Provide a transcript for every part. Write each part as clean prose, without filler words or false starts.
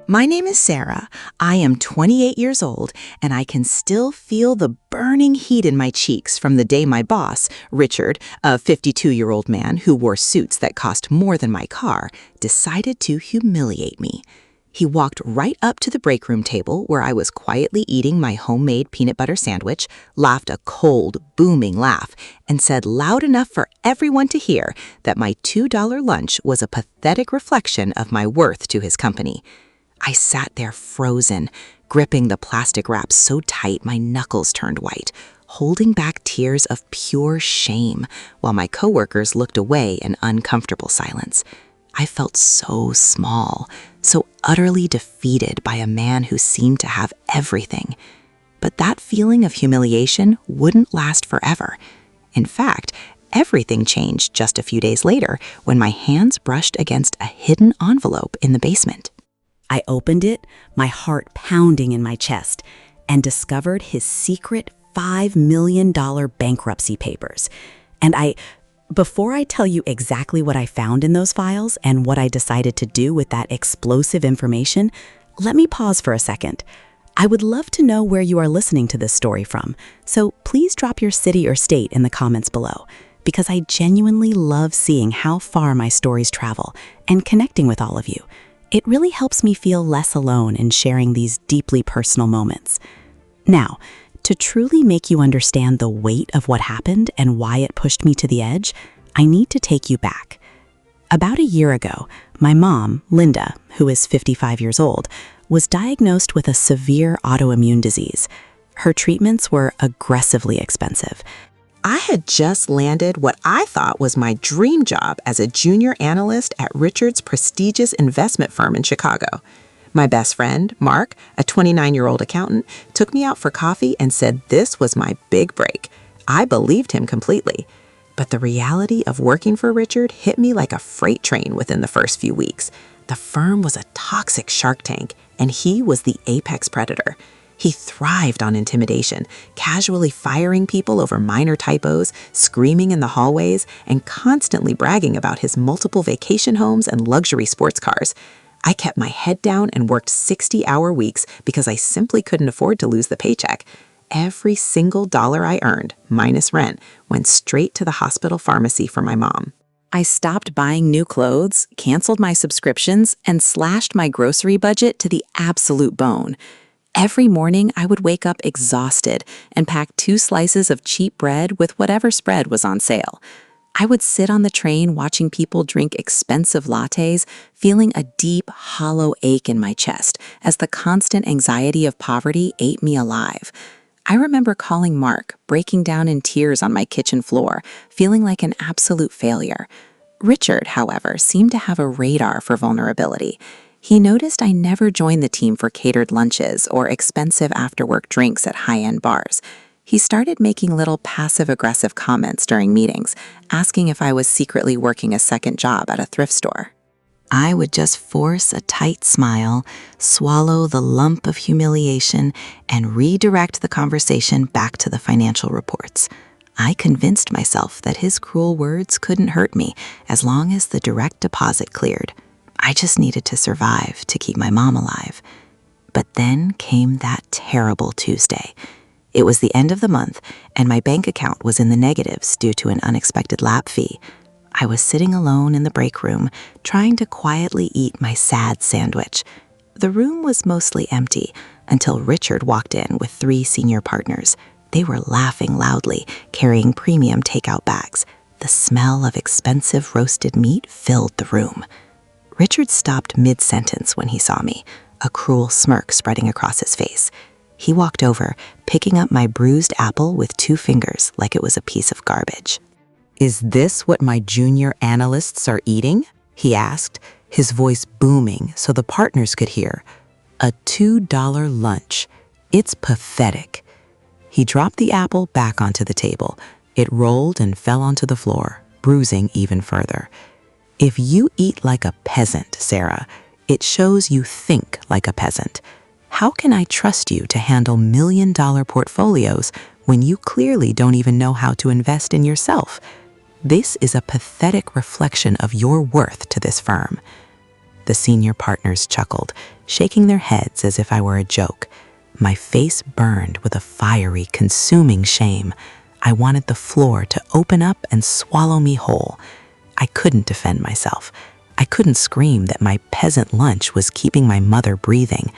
My name is Sarah. I am 28 years old, and I can still feel the burning heat in my cheeks from the day my boss, Richard, a 52-year-old man who wore suits that cost more than my car, decided to humiliate me. He walked right up to the break room table where I was quietly eating my homemade peanut butter sandwich, laughed a cold, booming laugh, and said loud enough for everyone to hear that my $2 lunch was a pathetic reflection of my worth to his company. I sat there frozen, gripping the plastic wrap so tight my knuckles turned white, holding back tears of pure shame while my coworkers looked away in uncomfortable silence. I felt so small, so utterly defeated by a man who seemed to have everything. But that feeling of humiliation wouldn't last forever. In fact, everything changed just a few days later when my hands brushed against a hidden envelope in the basement. I opened it, my heart pounding in my chest, and discovered his secret $5 million bankruptcy papers. Before I tell you exactly what I found in those files and what I decided to do with that explosive information, let me pause for a second. I would love to know where you are listening to this story from, so please drop your city or state in the comments below, because I genuinely love seeing how far my stories travel and connecting with all of you. It really helps me feel less alone in sharing these deeply personal moments. Now, to truly make you understand the weight of what happened and why it pushed me to the edge, I need to take you back. About a year ago, my mom, Linda, who is 55 years old, was diagnosed with a severe autoimmune disease. Her treatments were aggressively expensive. I had just landed what I thought was my dream job as a junior analyst at Richard's prestigious investment firm in Chicago. My best friend, Mark, a 29-year-old accountant, took me out for coffee and said this was my big break. I believed him completely. But the reality of working for Richard hit me like a freight train within the first few weeks. The firm was a toxic shark tank, and he was the apex predator. He thrived on intimidation, casually firing people over minor typos, screaming in the hallways, and constantly bragging about his multiple vacation homes and luxury sports cars. I kept my head down and worked 60-hour weeks because I simply couldn't afford to lose the paycheck. Every single dollar I earned, minus rent, went straight to the hospital pharmacy for my mom. I stopped buying new clothes, canceled my subscriptions, and slashed my grocery budget to the absolute bone. Every morning, I would wake up exhausted and pack 2 slices of cheap bread with whatever spread was on sale. I would sit on the train watching people drink expensive lattes, feeling a deep, hollow ache in my chest as the constant anxiety of poverty ate me alive. I remember calling Mark, breaking down in tears on my kitchen floor, feeling like an absolute failure. Richard, however, seemed to have a radar for vulnerability. He noticed I never joined the team for catered lunches or expensive after-work drinks at high-end bars. He started making little passive-aggressive comments during meetings, asking if I was secretly working a second job at a thrift store. I would just force a tight smile, swallow the lump of humiliation, and redirect the conversation back to the financial reports. I convinced myself that his cruel words couldn't hurt me as long as the direct deposit cleared. I just needed to survive to keep my mom alive. But then came that terrible Tuesday. It was the end of the month, and my bank account was in the negatives due to an unexpected lap fee. I was sitting alone in the break room, trying to quietly eat my sad sandwich. The room was mostly empty until Richard walked in with 3 senior partners. They were laughing loudly, carrying premium takeout bags. The smell of expensive roasted meat filled the room. Richard stopped mid-sentence when he saw me, a cruel smirk spreading across his face. He walked over, picking up my bruised apple with 2 fingers like it was a piece of garbage. "Is this what my junior analysts are eating?" he asked, his voice booming so the partners could hear. "A $2 lunch. It's pathetic." He dropped the apple back onto the table. It rolled and fell onto the floor, bruising even further. "If you eat like a peasant, Sarah, it shows you think like a peasant. How can I trust you to handle million-dollar portfolios when you clearly don't even know how to invest in yourself? This is a pathetic reflection of your worth to this firm." The senior partners chuckled, shaking their heads as if I were a joke. My face burned with a fiery, consuming shame. I wanted the floor to open up and swallow me whole. I couldn't defend myself. I couldn't scream that my peasant lunch was keeping my mother breathing.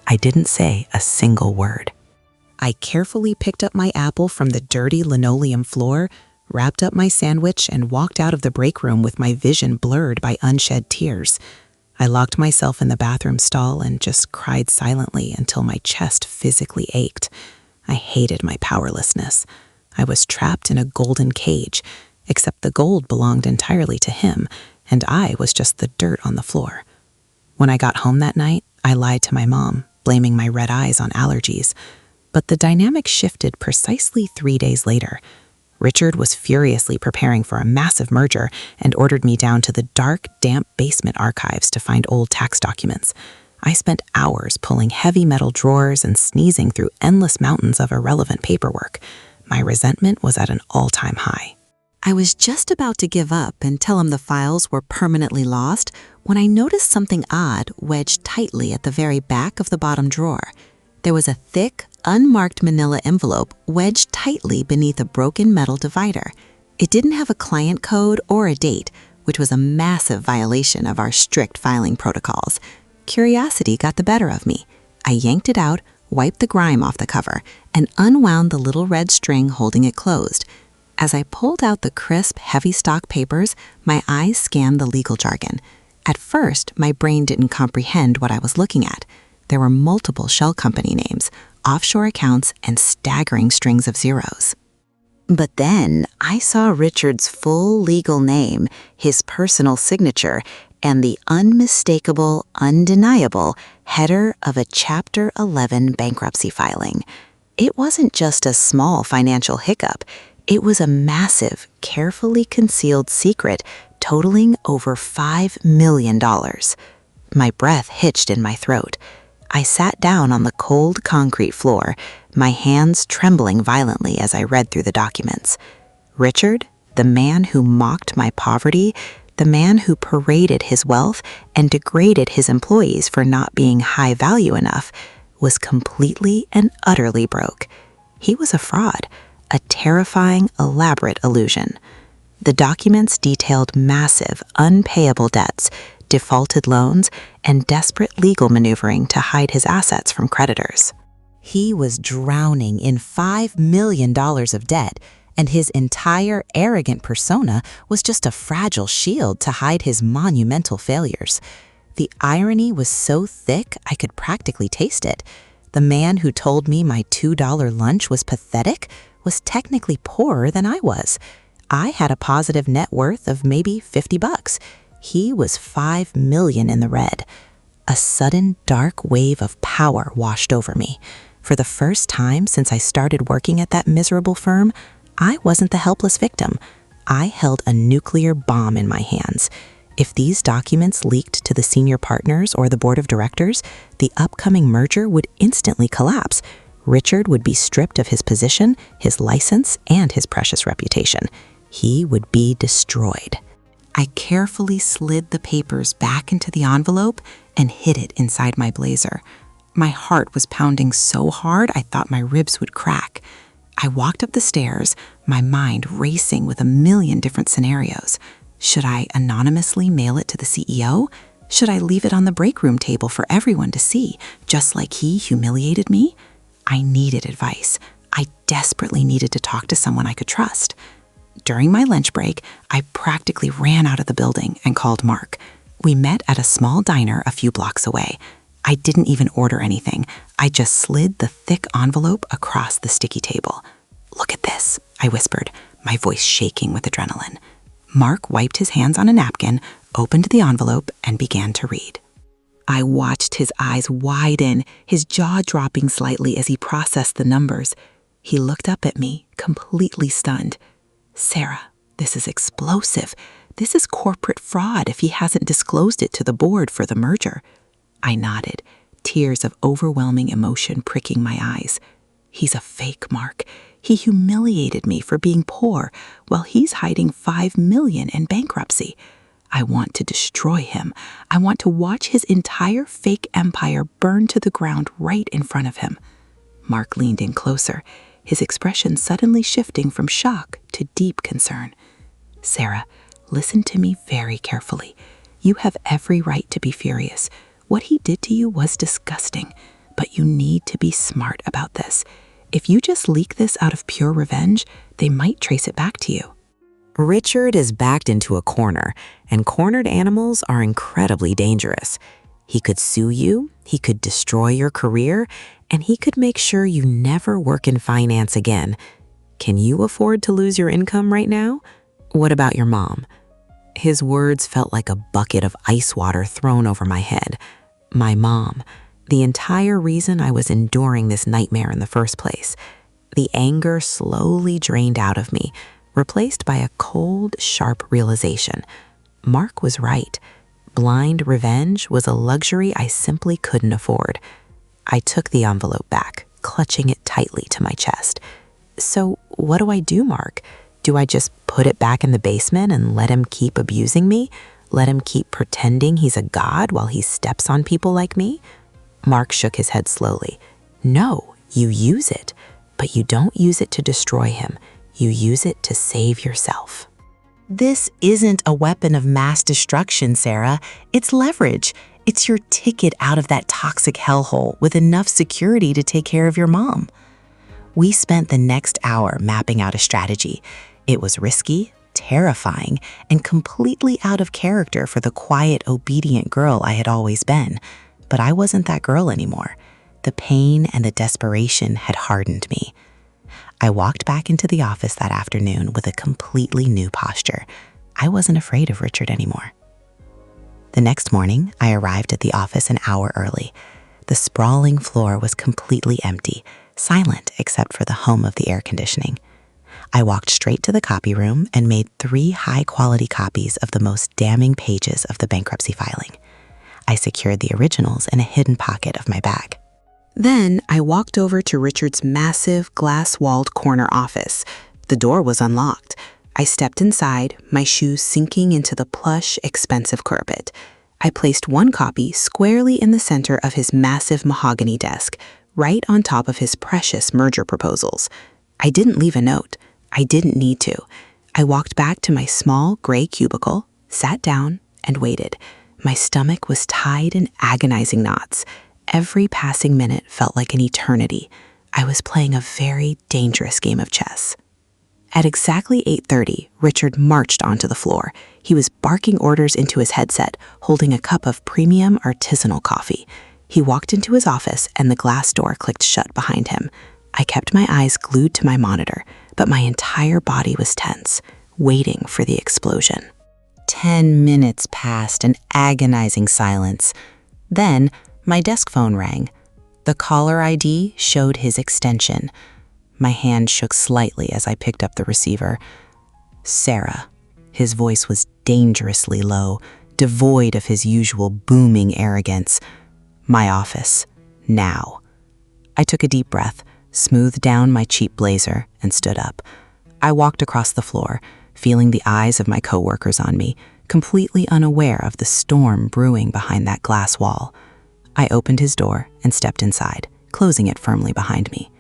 I didn't say a single word. I carefully picked up my apple from the dirty linoleum floor, wrapped up my sandwich, and walked out of the break room with my vision blurred by unshed tears. I locked myself in the bathroom stall and just cried silently until my chest physically ached. I hated my powerlessness. I was trapped in a golden cage, except the gold belonged entirely to him, and I was just the dirt on the floor. When I got home that night, I lied to my mom, blaming my red eyes on allergies. But the dynamic shifted precisely 3 days later. Richard was furiously preparing for a massive merger and ordered me down to the dark, damp basement archives to find old tax documents. I spent hours pulling heavy metal drawers and sneezing through endless mountains of irrelevant paperwork. My resentment was at an all-time high. I was just about to give up and tell him the files were permanently lost when I noticed something odd wedged tightly at the very back of the bottom drawer. There was a thick, unmarked manila envelope wedged tightly beneath a broken metal divider. It didn't have a client code or a date, which was a massive violation of our strict filing protocols. Curiosity got the better of me. I yanked it out, wiped the grime off the cover, and unwound the little red string holding it closed. As I pulled out the crisp, heavy stock papers, my eyes scanned the legal jargon. At first, my brain didn't comprehend what I was looking at. There were multiple shell company names, offshore accounts, and staggering strings of zeros. But then I saw Richard's full legal name, his personal signature, and the unmistakable, undeniable header of a Chapter 11 bankruptcy filing. It wasn't just a small financial hiccup. It was a massive, carefully concealed secret totaling over $5 million. My breath hitched in my throat. I sat down on the cold concrete floor, my hands trembling violently as I read through the documents. Richard, the man who mocked my poverty, the man who paraded his wealth and degraded his employees for not being high value enough, was completely and utterly broke. He was a fraud, a terrifying, elaborate illusion. The documents detailed massive, unpayable debts, defaulted loans, and desperate legal maneuvering to hide his assets from creditors. He was drowning in $5 million of debt, and his entire arrogant persona was just a fragile shield to hide his monumental failures. The irony was so thick I could practically taste it. The man who told me my $2 lunch was pathetic was technically poorer than I was. I had a positive net worth of maybe $50. He was $5 million in the red. A sudden dark wave of power washed over me. For the first time since I started working at that miserable firm, I wasn't the helpless victim. I held a nuclear bomb in my hands. If these documents leaked to the senior partners or the board of directors, the upcoming merger would instantly collapse. Richard would be stripped of his position, his license, and his precious reputation. He would be destroyed. I carefully slid the papers back into the envelope and hid it inside my blazer. My heart was pounding so hard I thought my ribs would crack. I walked up the stairs, my mind racing with a million different scenarios. Should I anonymously mail it to the CEO? Should I leave it on the break room table for everyone to see, just like he humiliated me? I needed advice. I desperately needed to talk to someone I could trust. During my lunch break, I practically ran out of the building and called Mark. We met at a small diner a few blocks away. I didn't even order anything. I just slid the thick envelope across the sticky table. "Look at this," I whispered, my voice shaking with adrenaline. Mark wiped his hands on a napkin, opened the envelope, and began to read. I watched his eyes widen, his jaw dropping slightly as he processed the numbers. He looked up at me, completely stunned. "Sarah, this is explosive. This is corporate fraud if he hasn't disclosed it to the board for the merger." I nodded, tears of overwhelming emotion pricking my eyes. "He's a fake, Mark. He humiliated me for being poor while he's hiding $5 million in bankruptcy." I want to destroy him. I want to watch his entire fake empire burn to the ground right in front of him. Mark leaned in closer, his expression suddenly shifting from shock to deep concern. Sarah, listen to me very carefully. You have every right to be furious. What he did to you was disgusting, but you need to be smart about this. If you just leak this out of pure revenge, they might trace it back to you. Richard is backed into a corner, and cornered animals are incredibly dangerous. He could sue you, he could destroy your career, and he could make sure you never work in finance again. Can you afford to lose your income right now? What about your mom? His words felt like a bucket of ice water thrown over my head. My mom, the entire reason I was enduring this nightmare in the first place. The anger slowly drained out of me, replaced by a cold, sharp realization. Mark was right. Blind revenge was a luxury I simply couldn't afford. I took the envelope back, clutching it tightly to my chest. So what do I do, Mark? Do I just put it back in the basement and let him keep abusing me? Let him keep pretending he's a god while he steps on people like me? Mark shook his head slowly. No, you use it, but you don't use it to destroy him. You use it to save yourself. This isn't a weapon of mass destruction, Sarah. It's leverage. It's your ticket out of that toxic hellhole with enough security to take care of your mom. We spent the next hour mapping out a strategy. It was risky, terrifying, and completely out of character for the quiet, obedient girl I had always been. But I wasn't that girl anymore. The pain and the desperation had hardened me. I walked back into the office that afternoon with a completely new posture. I wasn't afraid of Richard anymore. The next morning, I arrived at the office an hour early. The sprawling floor was completely empty, silent except for the hum of the air conditioning. I walked straight to the copy room and made 3 high-quality copies of the most damning pages of the bankruptcy filing. I secured the originals in a hidden pocket of my bag. Then I walked over to Richard's massive, glass-walled corner office. The door was unlocked. I stepped inside, my shoes sinking into the plush, expensive carpet. I placed one copy squarely in the center of his massive mahogany desk, right on top of his precious merger proposals. I didn't leave a note. I didn't need to. I walked back to my small gray cubicle, sat down, and waited. My stomach was tied in agonizing knots. Every passing minute felt like an eternity. I was playing a very dangerous game of chess. At exactly 8:30, Richard marched onto the floor. He was barking orders into his headset, holding a cup of premium artisanal coffee. He walked into his office and the glass door clicked shut behind him. I kept my eyes glued to my monitor, but my entire body was tense, waiting for the explosion. 10 minutes passed in agonizing silence. Then, my desk phone rang. The caller ID showed his extension. My hand shook slightly as I picked up the receiver. Sarah. His voice was dangerously low, devoid of his usual booming arrogance. My office. Now. I took a deep breath, smoothed down my cheap blazer, and stood up. I walked across the floor, feeling the eyes of my coworkers on me, completely unaware of the storm brewing behind that glass wall. I opened his door and stepped inside, closing it firmly behind me.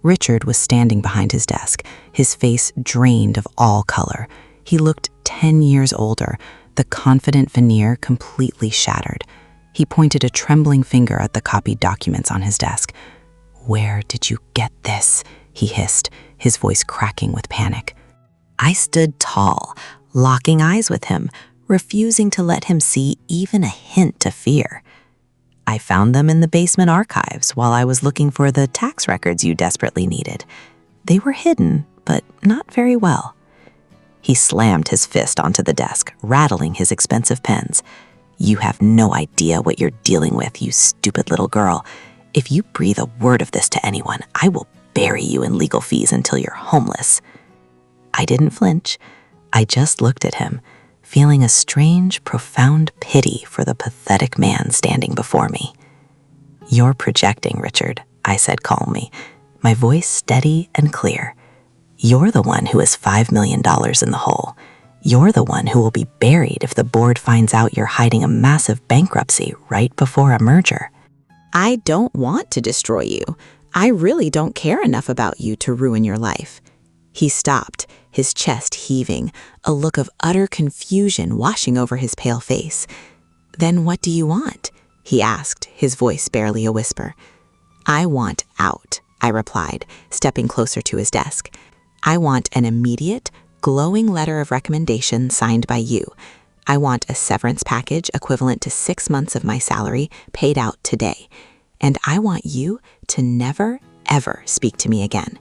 Richard was standing behind his desk, his face drained of all color. He looked 10 years older, the confident veneer completely shattered. He pointed a trembling finger at the copied documents on his desk. "Where did you get this?" he hissed, his voice cracking with panic. I stood tall, locking eyes with him, refusing to let him see even a hint of fear. "I found them in the basement archives while I was looking for the tax records you desperately needed. They were hidden, but not very well." He slammed his fist onto the desk, rattling his expensive pens. "You have no idea what you're dealing with, you stupid little girl. If you breathe a word of this to anyone, I will bury you in legal fees until you're homeless." I didn't flinch. I just looked at him, feeling a strange, profound pity for the pathetic man standing before me. "You're projecting, Richard," I said calmly, my voice steady and clear. "You're the one who is $5 million in the hole. You're the one who will be buried if the board finds out you're hiding a massive bankruptcy right before a merger. I don't want to destroy you. I really don't care enough about you to ruin your life." He stopped, his chest heaving, a look of utter confusion washing over his pale face. "Then what do you want?" he asked, his voice barely a whisper. "I want out," I replied, stepping closer to his desk. "I want an immediate, glowing letter of recommendation signed by you. I want a severance package equivalent to 6 months of my salary paid out today. And I want you to never, ever speak to me again."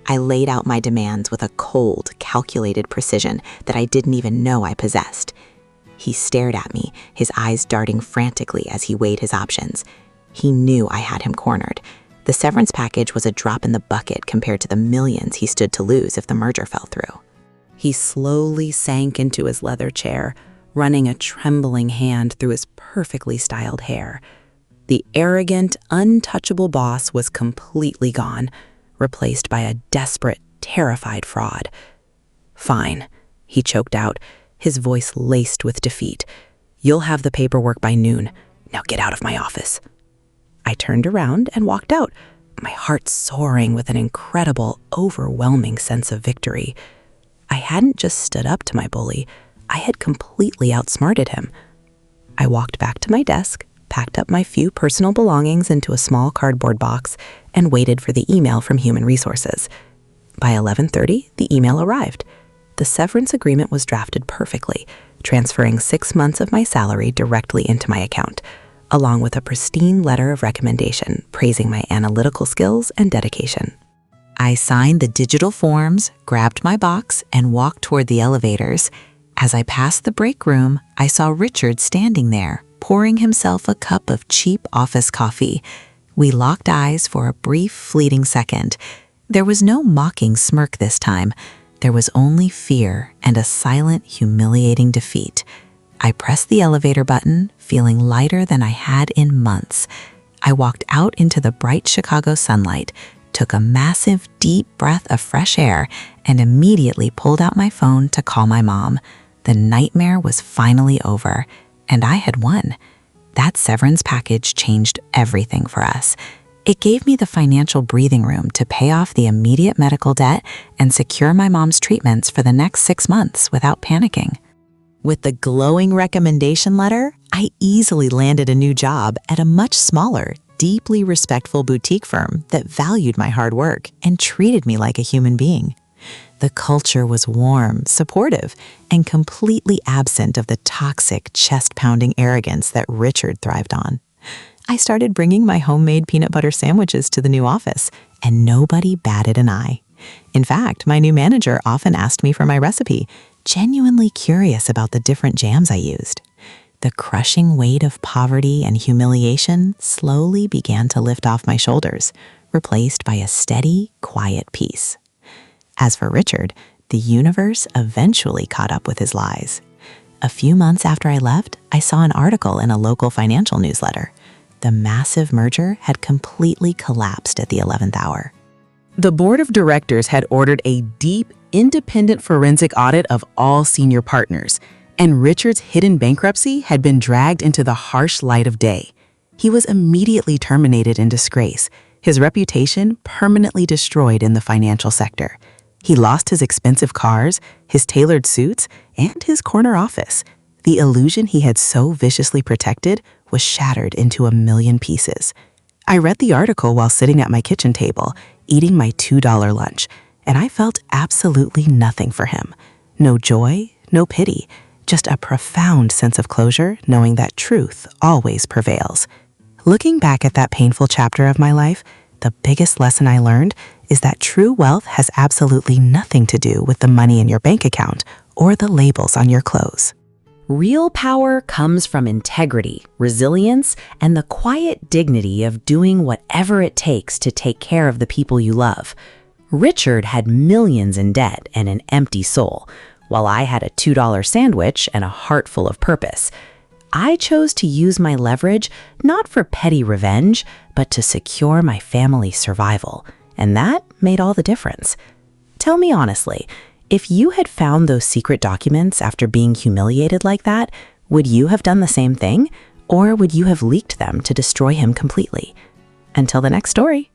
I laid out my demands with a cold, calculated precision that I didn't even know I possessed. He stared at me, his eyes darting frantically as he weighed his options. He knew I had him cornered. The severance package was a drop in the bucket compared to the millions he stood to lose if the merger fell through. He slowly sank into his leather chair, running a trembling hand through his perfectly styled hair. The arrogant, untouchable boss was completely gone, replaced by a desperate, terrified fraud. "Fine," he choked out, his voice laced with defeat. "You'll have the paperwork by noon. Now get out of my office." I turned around and walked out, my heart soaring with an incredible, overwhelming sense of victory. I hadn't just stood up to my bully, I had completely outsmarted him. I walked back to my desk, packed up my few personal belongings into a small cardboard box, and waited for the email from Human Resources. By 11:30, the email arrived. The severance agreement was drafted perfectly, transferring 6 months of my salary directly into my account, along with a pristine letter of recommendation praising my analytical skills and dedication. I signed the digital forms, grabbed my box, and walked toward the elevators. As I passed the break room, I saw Richard standing there, pouring himself a cup of cheap office coffee. We locked eyes for a brief, fleeting second. There was no mocking smirk this time. There was only fear and a silent, humiliating defeat. I pressed the elevator button, feeling lighter than I had in months. I walked out into the bright Chicago sunlight, took a massive, deep breath of fresh air, and immediately pulled out my phone to call my mom. The nightmare was finally over, and I had won. That severance package changed everything for us. It gave me the financial breathing room to pay off the immediate medical debt and secure my mom's treatments for the next 6 months without panicking. With the glowing recommendation letter, I easily landed a new job at a much smaller, deeply respectful boutique firm that valued my hard work and treated me like a human being. The culture was warm, supportive, and completely absent of the toxic, chest-pounding arrogance that Richard thrived on. I started bringing my homemade peanut butter sandwiches to the new office, and nobody batted an eye. In fact, my new manager often asked me for my recipe, genuinely curious about the different jams I used. The crushing weight of poverty and humiliation slowly began to lift off my shoulders, replaced by a steady, quiet peace. As for Richard, the universe eventually caught up with his lies. A few months after I left, I saw an article in a local financial newsletter. The massive merger had completely collapsed at the 11th hour. The board of directors had ordered a deep, independent forensic audit of all senior partners, and Richard's hidden bankruptcy had been dragged into the harsh light of day. He was immediately terminated in disgrace, his reputation permanently destroyed in the financial sector. He lost his expensive cars, his tailored suits, and his corner office. The illusion he had so viciously protected was shattered into a million pieces. I read the article while sitting at my kitchen table, eating my $2 lunch, and I felt absolutely nothing for him. No joy, no pity, just a profound sense of closure knowing that truth always prevails. Looking back at that painful chapter of my life, the biggest lesson I learned is that true wealth has absolutely nothing to do with the money in your bank account or the labels on your clothes. Real power comes from integrity, resilience, and the quiet dignity of doing whatever it takes to take care of the people you love. Richard had millions in debt and an empty soul, while I had a $2 sandwich and a heart full of purpose. I chose to use my leverage not for petty revenge, but to secure my family's survival, and that made all the difference. Tell me honestly, If you had found those secret documents after being humiliated like that, would you have done the same thing? Or would you have leaked them to destroy him completely? Until the next story.